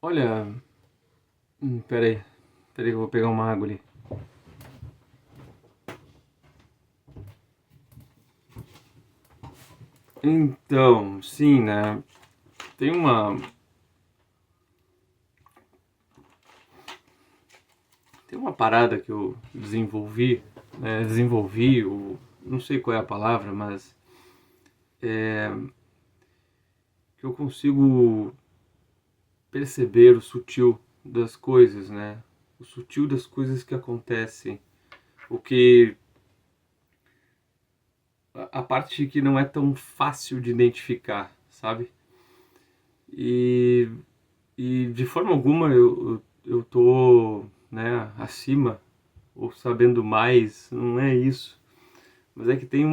Olha, peraí, peraí que eu vou pegar uma água ali. Então, sim, né? Tem uma, tem uma parada que eu desenvolvi, não sei qual é a palavra, mas que eu consigo perceber o sutil das coisas, né? O sutil das coisas que acontecem, o que a parte que não é tão fácil de identificar, sabe? E de forma alguma eu tô, né, acima ou sabendo mais, não é isso. Mas é que tem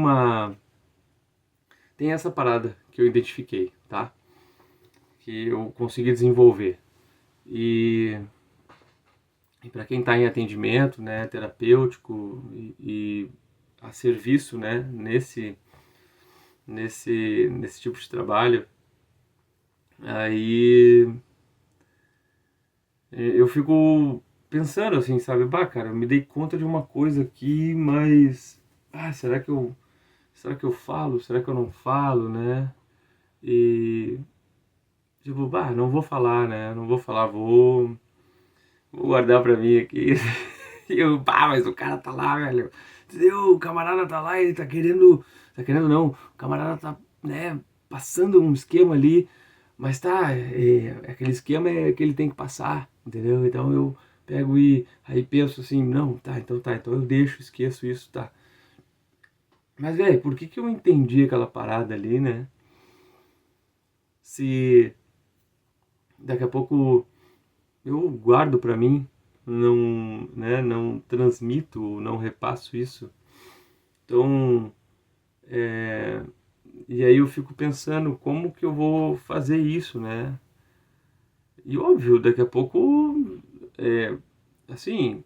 essa parada que eu identifiquei, tá? Que eu consegui desenvolver. E, e para quem está em atendimento, né, terapêutico e a serviço, né, nesse tipo de trabalho, aí eu fico pensando assim, sabe? Bah, cara, eu me dei conta de uma coisa aqui, mas será que eu falo? Será que eu não falo, né? E tipo, bah, não vou falar, né? Não vou falar, vou guardar pra mim aqui. E eu, bah, mas o cara tá lá, velho. Entendeu? O camarada tá lá, ele tá querendo não, o camarada tá, né, passando um esquema ali, mas tá, aquele esquema é que ele tem que passar, entendeu? Então eu pego e aí penso assim, não, tá, então eu deixo, esqueço isso, tá. Mas, velho, por que que eu entendi aquela parada ali, né? Se daqui a pouco eu guardo pra mim, não, né, não transmito, não repasso isso. Então, é, e aí eu fico pensando como que eu vou fazer isso, né? E óbvio, daqui a pouco, é, assim,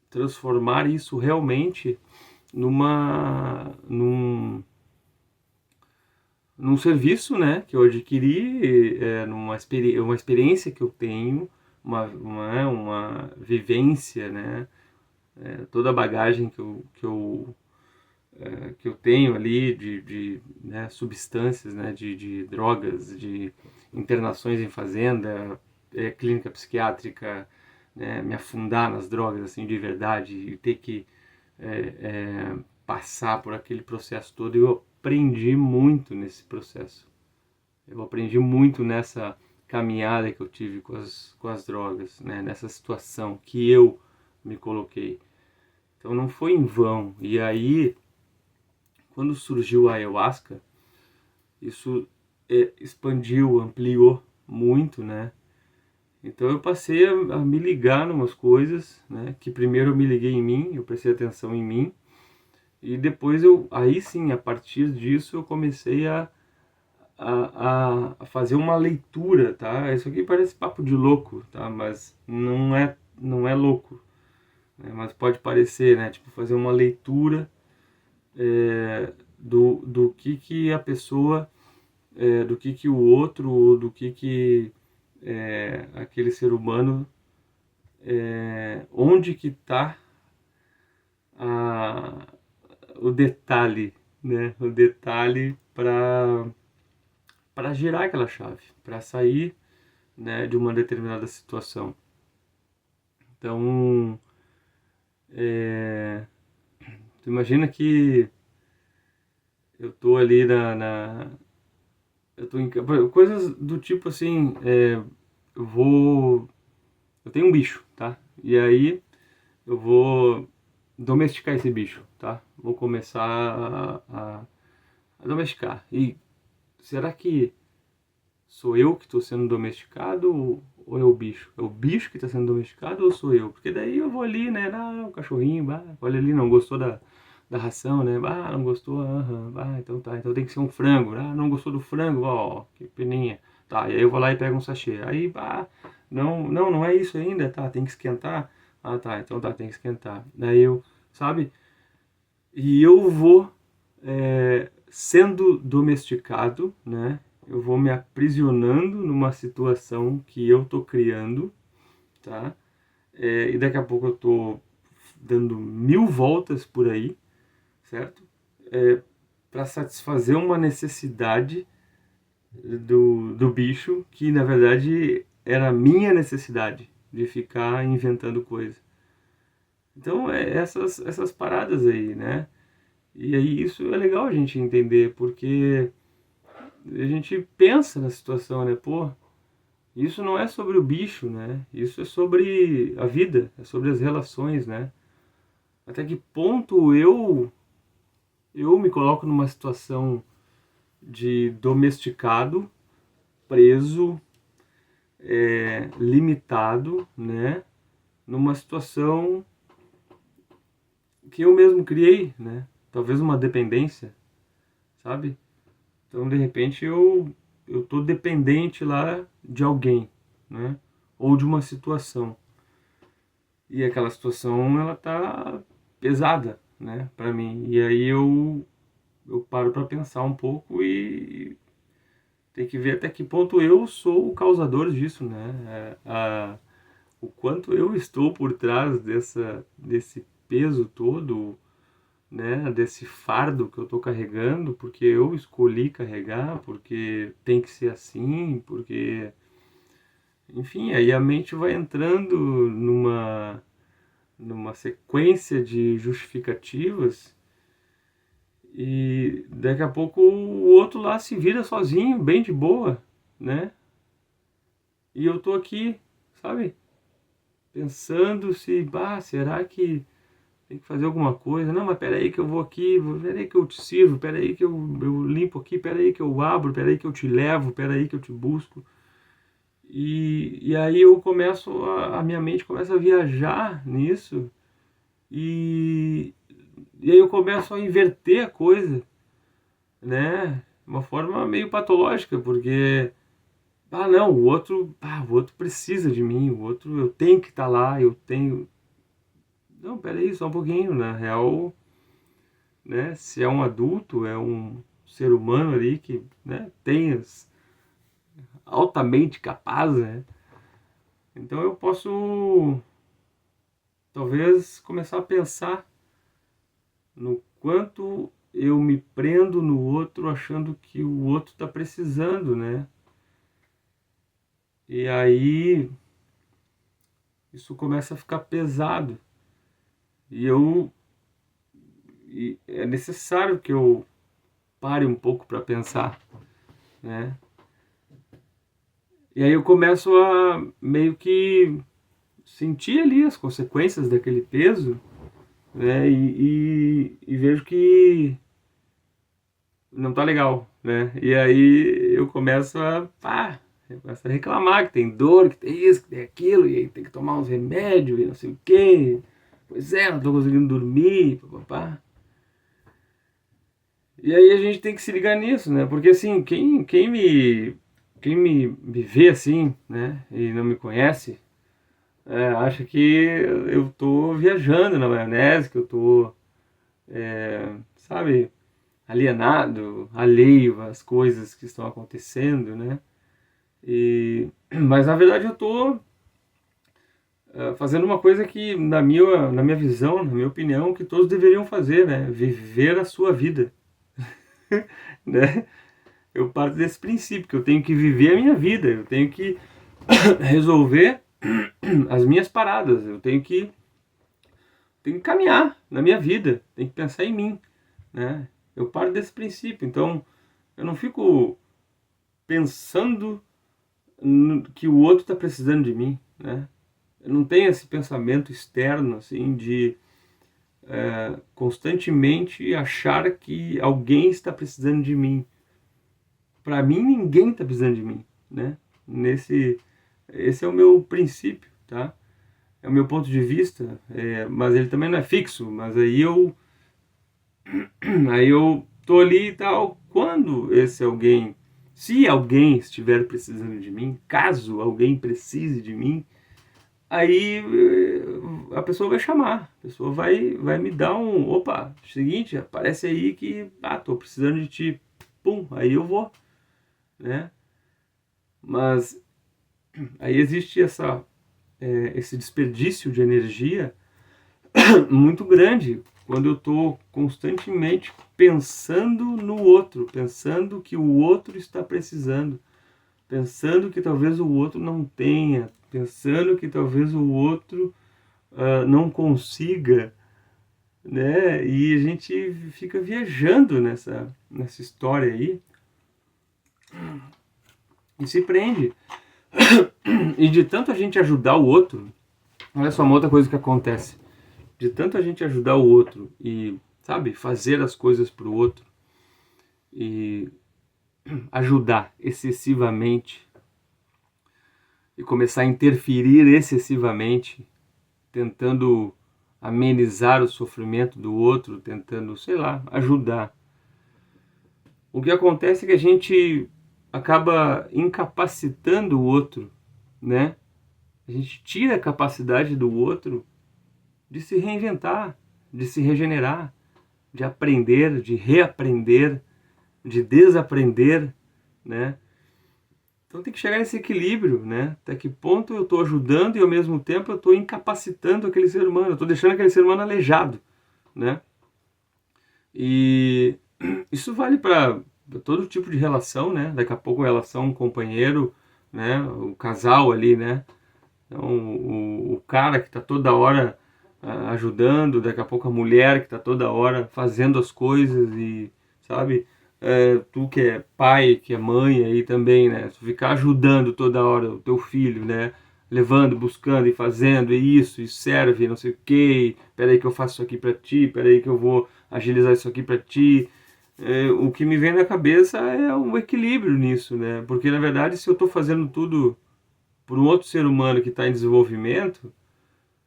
transformar isso realmente num serviço, né, que eu adquiri, uma experiência que eu tenho, uma vivência, né, toda a bagagem que eu tenho ali né, substâncias, né, de drogas, de internações em fazenda, clínica psiquiátrica, né, me afundar nas drogas assim de verdade e ter que passar por aquele processo todo. Eu aprendi muito nesse processo. Eu aprendi muito nessa caminhada que eu tive com as drogas, né, nessa situação que eu me coloquei. Então não foi em vão. E aí, quando surgiu a ayahuasca, isso expandiu, ampliou muito, né? Então eu passei a me ligar em umas coisas, né? Que primeiro eu me liguei em mim, eu prestei atenção em mim, e depois aí sim, a partir disso eu comecei a fazer uma leitura, tá? Isso aqui parece papo de louco, tá? Mas não é louco, né? Mas pode parecer, né? Tipo, fazer uma leitura do que a pessoa, do que o outro, ou do que aquele ser humano, onde que está o detalhe, né? O detalhe para girar aquela chave, para sair, né, de uma determinada situação. Então, tu imagina que eu tô ali eu tô em coisas do tipo assim, eu vou, eu tenho um bicho, tá? E aí eu vou domesticar esse bicho, tá? Vou começar a domesticar. E será que sou eu que estou sendo domesticado ou é o bicho? É o bicho que está sendo domesticado ou sou eu? Porque daí eu vou ali, né? O cachorrinho, bah, olha ali, não gostou da ração, né? Ah, não gostou, aham, então tá. Então tem que ser um frango. Ah, não gostou do frango, ó, que peninha. Tá, e aí eu vou lá e pego um sachê. Aí, bah, não é isso ainda, tá? Tem que esquentar. Ah, tá, então tá, tem que esquentar. Daí eu, sabe? E eu vou sendo domesticado, né? eu vou me aprisionando numa situação que eu tô criando, tá? E daqui a pouco eu tô dando 1000 voltas por aí, certo? Para satisfazer uma necessidade do bicho que na verdade era a minha necessidade de ficar inventando coisa. Então essas paradas aí, né? E aí isso é legal a gente entender, porque a gente pensa na situação, né? Pô, isso não é sobre o bicho, né? Isso é sobre a vida, é sobre as relações, né? Até que ponto eu me coloco numa situação de domesticado, preso, limitado, né? Numa situação que eu mesmo criei, né? Talvez uma dependência, sabe? Então, de repente, eu tô dependente lá de alguém, né? Ou de uma situação. E aquela situação, ela tá pesada, né? Pra mim. E aí eu paro pra pensar um pouco e tem que ver até que ponto eu sou o causador disso, né? O quanto eu estou por trás desse peso todo, né, desse fardo que eu tô carregando, porque eu escolhi carregar, porque tem que ser assim, porque, enfim, aí a mente vai entrando numa sequência de justificativas e daqui a pouco o outro lá se vira sozinho, bem de boa, né? E eu tô aqui, sabe? Pensando se, será que tem que fazer alguma coisa? Não, mas peraí que eu vou aqui, peraí que eu te sirvo, peraí que eu limpo aqui, peraí que eu abro, peraí que eu te levo, peraí que eu te busco. E aí eu começo, a minha mente começa a viajar nisso e, e aí eu começo a inverter a coisa, né? Uma forma meio patológica, porque, não, o outro precisa de mim, o outro eu tenho que estar lá, eu tenho... Não, peraí, só um pouquinho, na real, né? Se é um adulto, é um ser humano ali que, né, altamente capaz, né? Então eu posso talvez começar a pensar no quanto eu me prendo no outro achando que o outro está precisando, né? E aí isso começa a ficar pesado. E é necessário que eu pare um pouco para pensar, né? E aí eu começo a meio que sentir ali as consequências daquele peso, né? E vejo que não tá legal, né? E aí eu começo a reclamar que tem dor, que tem isso, que tem aquilo, e aí tem que tomar uns remédios e não sei o quê. Pois é, não tô conseguindo dormir, papapá. E aí a gente tem que se ligar nisso, né? Porque assim, quem me vê assim, né, e não me conhece, acha que eu tô viajando na maionese, que eu tô, sabe, alienado, alheio às coisas que estão acontecendo, né? Mas na verdade eu tô fazendo uma coisa que na minha visão, na minha opinião, que todos deveriam fazer, né? Viver a sua vida, né? Eu parto desse princípio que eu tenho que viver a minha vida, eu tenho que resolver as minhas paradas, tenho que caminhar na minha vida, tenho que pensar em mim, né? Eu paro desse princípio, então eu não fico pensando que o outro está precisando de mim, né? Eu não tenho esse pensamento externo assim de constantemente achar que alguém está precisando de mim. Para mim ninguém está precisando de mim, né? Esse é o meu princípio, tá? É o meu ponto de vista, mas ele também não é fixo. Mas aí eu tô ali e tal. Quando esse alguém, se alguém estiver precisando de mim, caso alguém precise de mim, aí a pessoa vai chamar, a pessoa vai me dar opa, seguinte, aparece aí que tô precisando de ti, pum, aí eu vou. né? Mas aí existe esse desperdício de energia muito grande quando eu estou constantemente pensando no outro, pensando que o outro está precisando, pensando que talvez o outro não tenha, pensando que talvez o outro não consiga, né? E a gente fica viajando nessa história aí e se prende. E de tanto a gente ajudar o outro, olha só uma outra coisa que acontece. De tanto a gente ajudar o outro e, sabe, fazer as coisas pro outro e ajudar excessivamente e começar a interferir excessivamente, tentando amenizar o sofrimento do outro, tentando, sei lá, ajudar. O que acontece é que a gente acaba incapacitando o outro, né? A gente tira a capacidade do outro de se reinventar, de se regenerar, de aprender, de reaprender, de desaprender, né? Então tem que chegar nesse equilíbrio, né? Até que ponto eu estou ajudando e ao mesmo tempo eu estou incapacitando aquele ser humano, eu estou deixando aquele ser humano aleijado, né? E isso vale para todo tipo de relação, né? Daqui a pouco a relação companheiro, né? O casal ali, né? Então, o cara que está toda hora ajudando, daqui a pouco a mulher que está toda hora fazendo as coisas e, sabe, tu que é pai, que é mãe aí também, né, tu ficar ajudando toda hora o teu filho, né, levando, buscando e fazendo e isso, e serve, não sei o que, peraí que eu faço isso aqui para ti, peraí que eu vou agilizar isso aqui para ti. O que me vem na cabeça é um equilíbrio nisso, né, porque na verdade se eu estou fazendo tudo por um outro ser humano que está em desenvolvimento,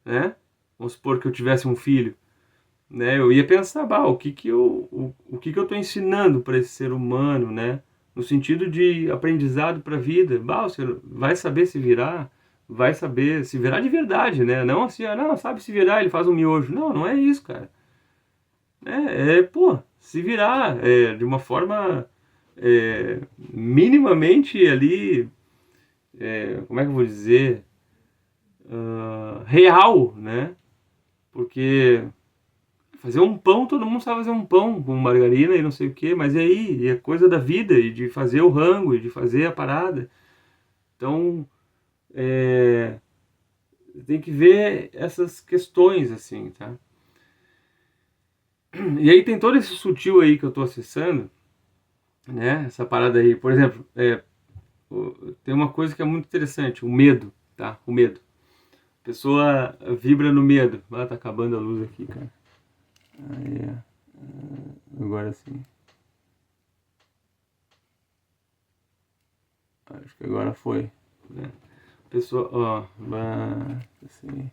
né? Vamos supor que eu tivesse um filho, né? Eu ia pensar, bah, o que eu estou ensinando para esse ser humano, né? No sentido de aprendizado para a vida, bah, você vai saber se virar, vai saber se virar de verdade, né? Não assim, não, sabe se virar, ele faz um miojo. Não, não é isso, cara. Pô, se virar de uma forma minimamente ali, como é que eu vou dizer? Real, né? Porque fazer um pão, todo mundo sabe fazer um pão com margarina e não sei o que, mas e aí? E é coisa da vida, e de fazer o rango, e de fazer a parada. Então, tem que ver essas questões, assim, tá? E aí tem todo esse sutil aí que eu tô acessando, né? Essa parada aí. Por exemplo, tem uma coisa que é muito interessante, o medo, tá? O medo. A pessoa vibra no medo. Ah, tá acabando a luz aqui, cara. Aí, agora sim. Acho que agora foi, né? Pessoa, ó, assim,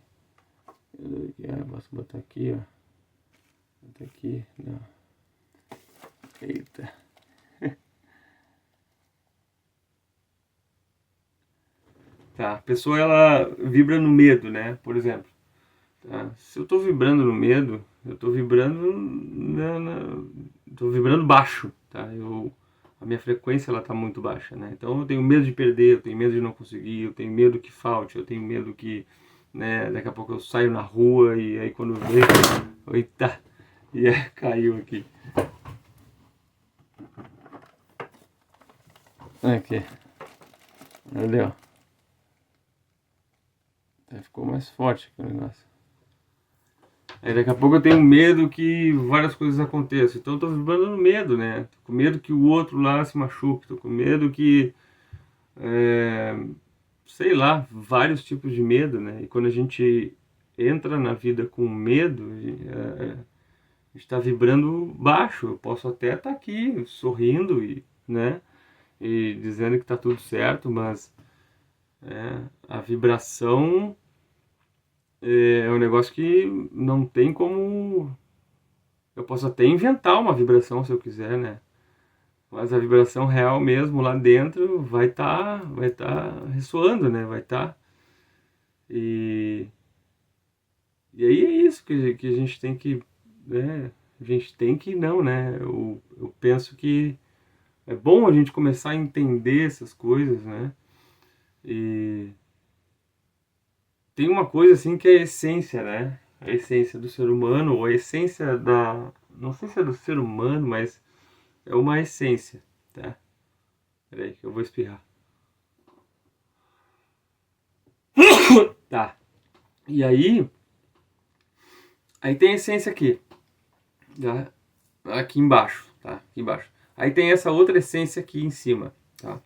posso botar aqui, ó. Botar aqui, não. Eita. Tá, a pessoa ela vibra no medo, né? Por exemplo, tá? Se eu tô vibrando no medo, eu tô vibrando tô vibrando baixo, tá? A minha frequência ela tá muito baixa, né? Então eu tenho medo de perder, eu tenho medo de não conseguir, eu tenho medo que falte, eu tenho medo que, né, daqui a pouco eu saio na rua e aí quando vê, eita, e aí caiu aqui. Aqui. Olha, ó. Ficou mais forte aqui o negócio. Aí daqui a pouco eu tenho medo que várias coisas aconteçam. Então eu tô vibrando no medo, né? Tô com medo que o outro lá se machuque. Tô com medo que, sei lá, vários tipos de medo, né? E quando a gente entra na vida com medo, a gente tá vibrando baixo. Eu posso até estar aqui sorrindo e, né? E dizendo que tá tudo certo, mas a vibração é um negócio que não tem como. Eu posso até inventar uma vibração se eu quiser, né? Mas a vibração real mesmo lá dentro vai tá ressoando, né? Vai estar. E, e aí é isso que a gente tem que, né? A gente tem que não, né? Eu penso que É bom a gente começar a entender essas coisas, né? E tem uma coisa assim que é a essência, né? A essência do ser humano, ou a essência da... Não sei se é do ser humano, mas é uma essência, tá? Peraí que eu vou espirrar. Tá. E aí tem a essência aqui, tá? Aqui embaixo, tá? Aqui embaixo. Aí tem essa outra essência aqui em cima, tá?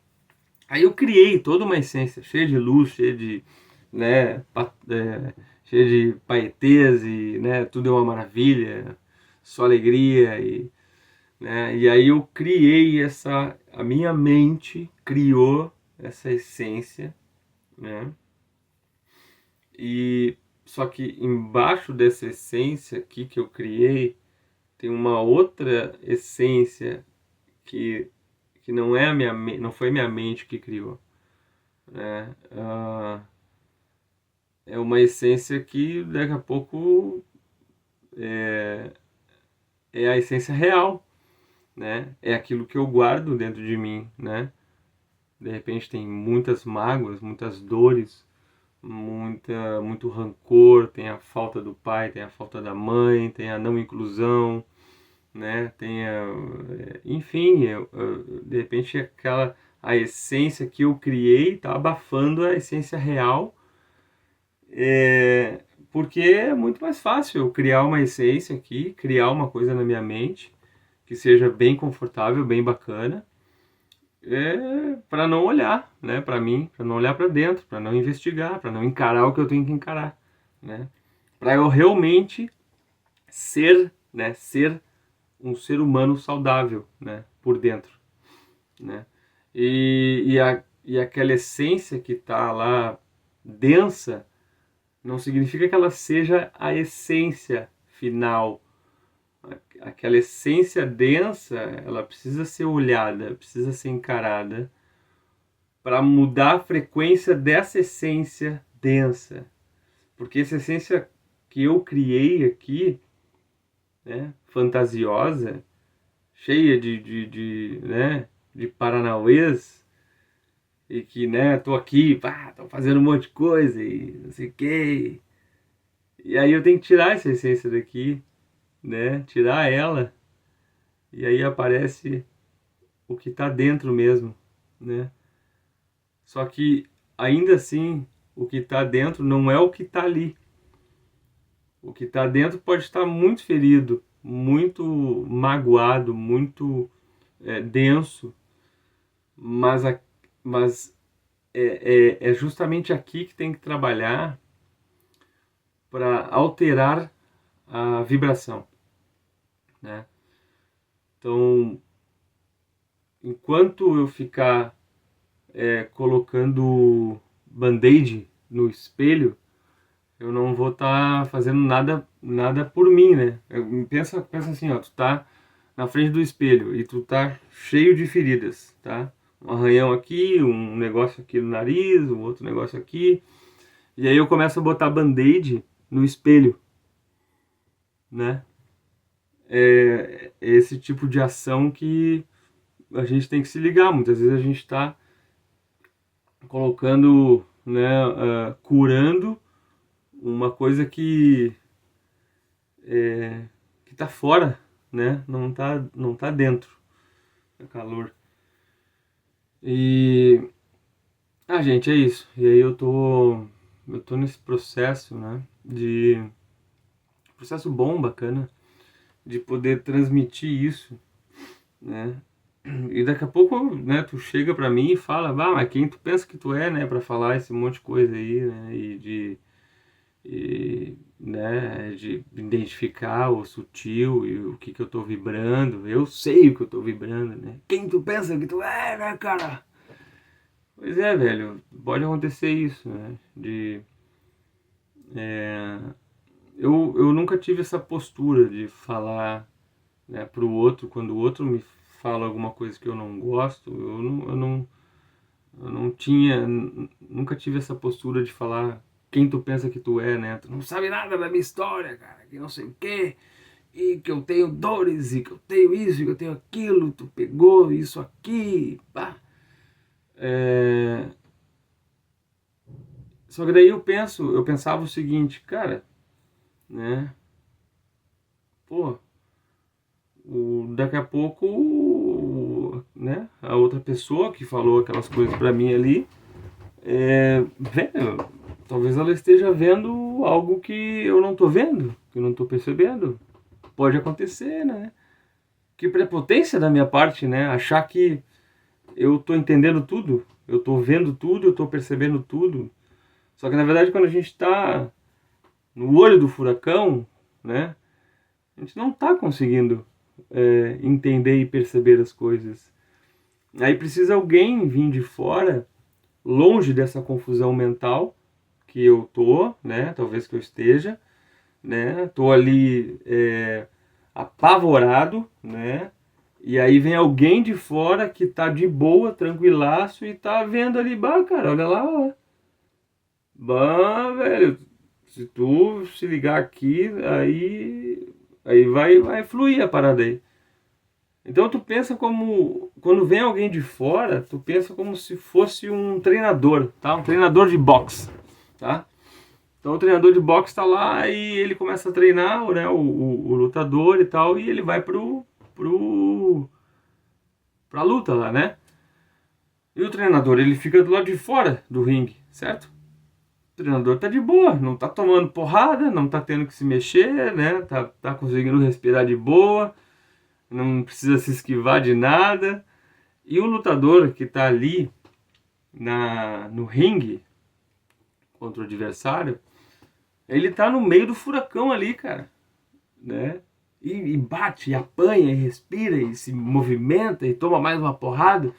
Aí eu criei toda uma essência cheia de luz, cheia de, né, cheia de paetês e, né, tudo é uma maravilha, só alegria e, né, e aí eu criei a minha mente criou essa essência, né? E só que embaixo dessa essência aqui que eu criei tem uma outra essência que não é a minha, não foi minha mente que criou, né? É uma essência que daqui a pouco é a essência real, né? É aquilo que eu guardo dentro de mim, né? De repente tem muitas mágoas, muitas dores, muito rancor, tem a falta do pai, tem a falta da mãe, tem a não inclusão, né? Tem enfim, de repente a essência que eu criei está abafando a essência real, porque é muito mais fácil eu criar uma essência aqui, criar uma coisa na minha mente que seja bem confortável, bem bacana, para não olhar, né, para mim, para não olhar para dentro, para não investigar, para não encarar o que eu tenho que encarar, né? Para eu realmente ser, né, ser um ser humano saudável, né, por dentro, né? E aquela essência que está lá densa não significa que ela seja a essência final. Aquela essência densa, ela precisa ser olhada, precisa ser encarada para mudar a frequência dessa essência densa. Porque essa essência que eu criei aqui, né, fantasiosa, cheia né, de paranauês, e que, né, tô aqui, pá, tô fazendo um monte de coisa e não sei o quê. E aí eu tenho que tirar essa essência daqui, né, tirar ela, e aí aparece o que está dentro mesmo, né? Só que ainda assim, o que está dentro não é o que está ali. O que está dentro pode estar muito ferido, muito magoado, muito denso, mas, mas é justamente aqui que tem que trabalhar para alterar a vibração, né? Então, enquanto eu ficar colocando band-aid no espelho, eu não vou estar fazendo nada por mim, né? Pensa assim, ó, tu tá na frente do espelho e tu tá cheio de feridas, tá? Um arranhão aqui, um negócio aqui no nariz, um outro negócio aqui. E aí eu começo a botar band-aid no espelho, né? É esse tipo de ação que a gente tem que se ligar. Muitas vezes a gente está colocando, né, curando uma coisa que tá fora, né? Não tá dentro. É calor. E gente, é isso. E aí eu tô nesse processo, né, de processo bom, bacana, de poder transmitir isso, né? E daqui a pouco, né, tu chega pra mim e fala, mas quem tu pensa que tu é, né, pra falar esse monte de coisa aí, né, né, de identificar o sutil e o que eu tô vibrando. Eu sei o que eu tô vibrando, né? Quem tu pensa que tu é, né, cara? Pois é, velho, pode acontecer isso, né? Eu nunca tive essa postura de falar, né, pro outro, quando o outro me fala alguma coisa que eu não gosto, eu não tinha, nunca tive essa postura de falar quem tu pensa que tu é, né? Tu não sabe nada da minha história, cara, que não sei o quê, e que eu tenho dores, e que eu tenho isso, e que eu tenho aquilo, tu pegou isso aqui, pá. Só que daí eu pensava o seguinte, cara, né, pô, daqui a pouco, né, a outra pessoa que falou aquelas coisas pra mim ali, velho, talvez ela esteja vendo algo que eu não tô vendo, que eu não tô percebendo. Pode acontecer, né? Que prepotência da minha parte, né? Achar que eu tô entendendo tudo, eu tô vendo tudo, eu tô percebendo tudo. Só que na verdade quando a gente tá no olho do furacão, né? A gente não tá conseguindo entender e perceber as coisas. Aí precisa alguém vir de fora, longe dessa confusão mental que eu tô, né? Talvez que eu esteja, né? Tô ali apavorado, né? E aí vem alguém de fora que tá de boa, tranquilaço e tá vendo ali, bah, cara, olha lá, ó. Bah, velho, se tu se ligar aqui, aí vai fluir a parada aí. Então tu pensa como, quando vem alguém de fora, tu pensa como se fosse um treinador, tá? Um treinador de boxe, tá? Então o treinador de boxe está lá e ele começa a treinar, né, o lutador e tal, e ele vai pra luta lá, né? E o treinador, ele fica do lado de fora do ringue, certo? O treinador tá de boa, não tá tomando porrada, não tá tendo que se mexer, né? Tá conseguindo respirar de boa, não precisa se esquivar de nada. E o lutador que tá ali no ringue contra o adversário, ele tá no meio do furacão ali, cara, né? E bate, e apanha, e respira, e se movimenta, e toma mais uma porrada.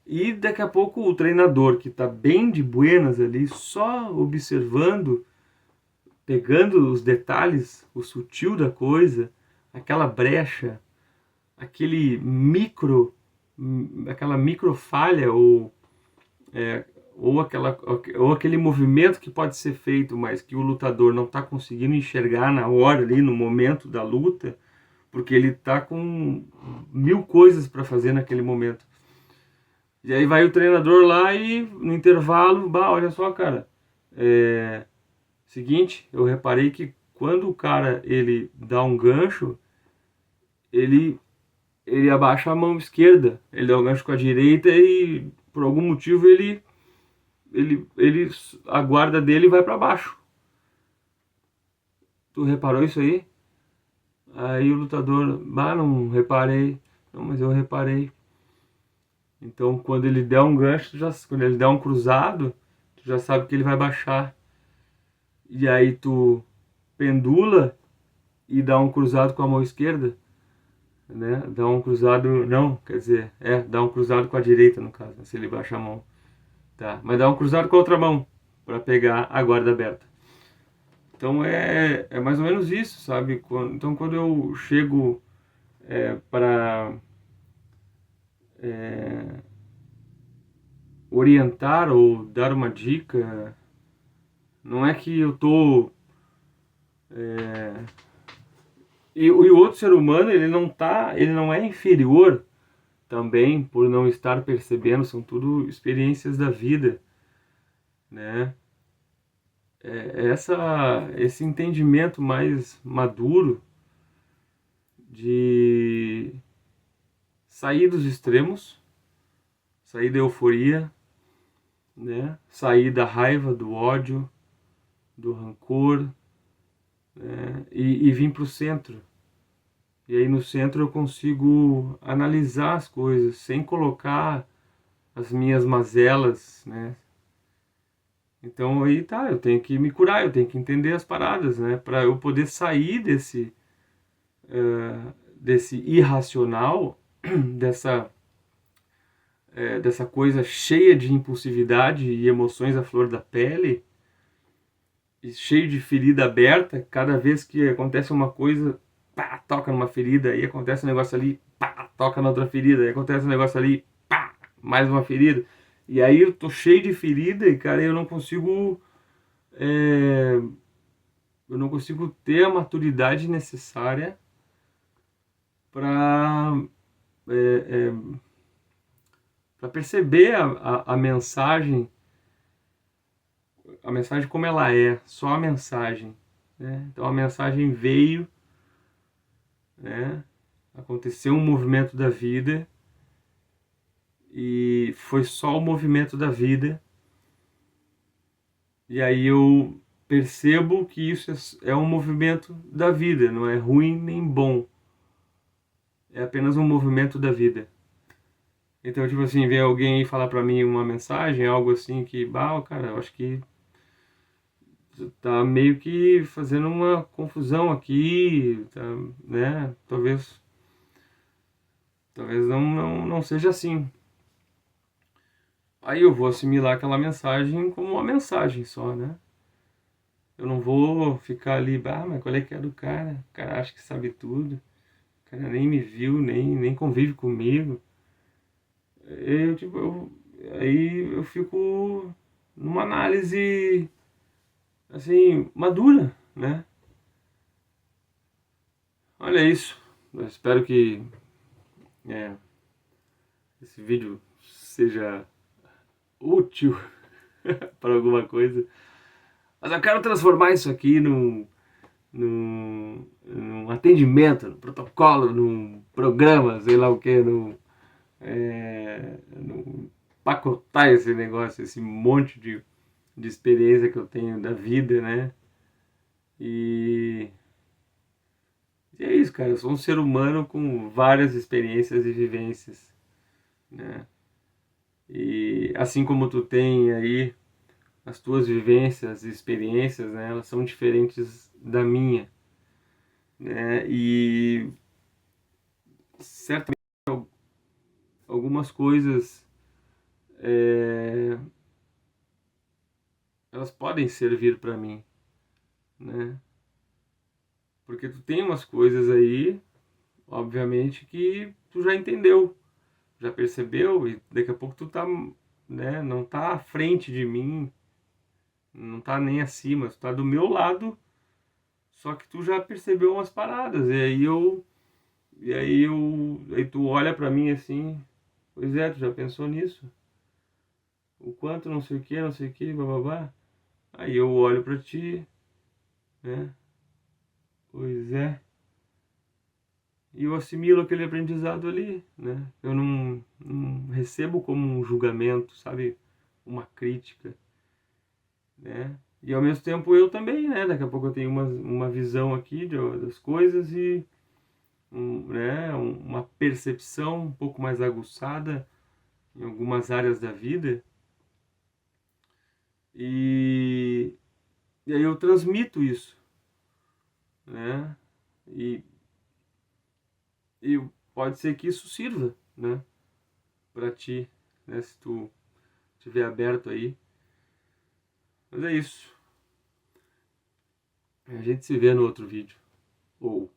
E daqui a pouco o treinador que tá bem de buenas ali, só observando, pegando os detalhes, o sutil da coisa, aquela brecha, aquele aquela micro falha ou aquele movimento que pode ser feito, mas que o lutador não está conseguindo enxergar na hora ali, no momento da luta, porque ele está com 1000 coisas para fazer naquele momento. E aí vai o treinador lá e no intervalo, bah, olha só, cara, seguinte, eu reparei que quando o cara ele dá um gancho, ele ele abaixa a mão esquerda, ele dá um gancho com a direita e por algum motivo ele a guarda dele vai para baixo. Tu reparou isso aí? Aí o lutador, não reparei. Não, mas eu reparei. Então quando ele der um gancho, quando ele der um cruzado, tu já sabe que ele vai baixar. E aí tu pendula e dá um cruzado com a mão esquerda, né? Dá um cruzado, não, quer dizer, dá um cruzado com a direita no caso, se ele baixa a mão. Tá, mas dá um cruzado com a outra mão para pegar a guarda aberta. Então é mais ou menos isso, sabe? Então quando eu chego para orientar ou dar uma dica, não é que eu tô e o outro ser humano ele não é inferior também por não estar percebendo, são tudo experiências da vida, né? Esse entendimento mais maduro de sair dos extremos, sair da euforia, né? Sair da raiva, do ódio, do rancor, né? E vir para o centro. E aí no centro eu consigo analisar as coisas sem colocar as minhas mazelas, né? Então aí tá, eu tenho que me curar, eu tenho que entender as paradas, né? Para eu poder sair desse irracional, dessa coisa cheia de impulsividade e emoções à flor da pele, e cheio de ferida aberta. Cada vez que acontece uma coisa, pá, toca numa ferida, aí acontece um negócio ali, pá, toca na outra ferida, aí acontece um negócio ali, pá, mais uma ferida. E aí eu tô cheio de ferida e, cara, eu não consigo ter a maturidade necessária para para perceber a mensagem como ela é, só a mensagem, né? Então a mensagem veio, né? Aconteceu um movimento da vida e foi só o movimento da vida, e aí eu percebo que isso é um movimento da vida, não é ruim nem bom, é apenas um movimento da vida. Então, tipo assim, ver alguém falar pra mim uma mensagem, algo assim que, bah, cara, eu acho que tá meio que fazendo uma confusão aqui, tá, né? Talvez não seja assim. Aí eu vou assimilar aquela mensagem como uma mensagem só, né? Eu não vou ficar ali, bah, mas qual é que é do cara? O cara acha que sabe tudo, o cara nem me viu, nem convive comigo. Aí eu fico numa análise, assim, madura, né? Olha isso. Eu espero que é, esse vídeo seja útil para alguma coisa. Mas eu quero transformar isso aqui num atendimento, num protocolo, num programa, sei lá o que, num pacotar esse negócio, esse monte de experiência que eu tenho da vida, né? E é isso, cara. Eu sou um ser humano com várias experiências e vivências, né? E assim como tu tem aí as tuas vivências e experiências, né? Elas são diferentes da minha, né? E certamente algumas coisas elas podem servir para mim, né? Porque tu tem umas coisas aí, obviamente, que tu já entendeu, já percebeu e daqui a pouco tu tá, né? Não tá à frente de mim, não tá nem acima, tu tá do meu lado, só que tu já percebeu umas paradas, aí tu olha pra mim assim, pois é, tu já pensou nisso? O quanto não sei o que, bababá. Aí eu olho pra ti, né? Pois é. E eu assimilo aquele aprendizado ali, né? Eu não recebo como um julgamento, sabe? Uma crítica, né? E ao mesmo tempo eu também, né? Daqui a pouco eu tenho uma visão aqui das coisas e uma percepção um pouco mais aguçada em algumas áreas da vida. E, e aí eu transmito isso, né? E, e pode ser que isso sirva, né? Pra ti, né? Se tu estiver aberto aí. Mas é isso. A gente se vê no outro vídeo. Ou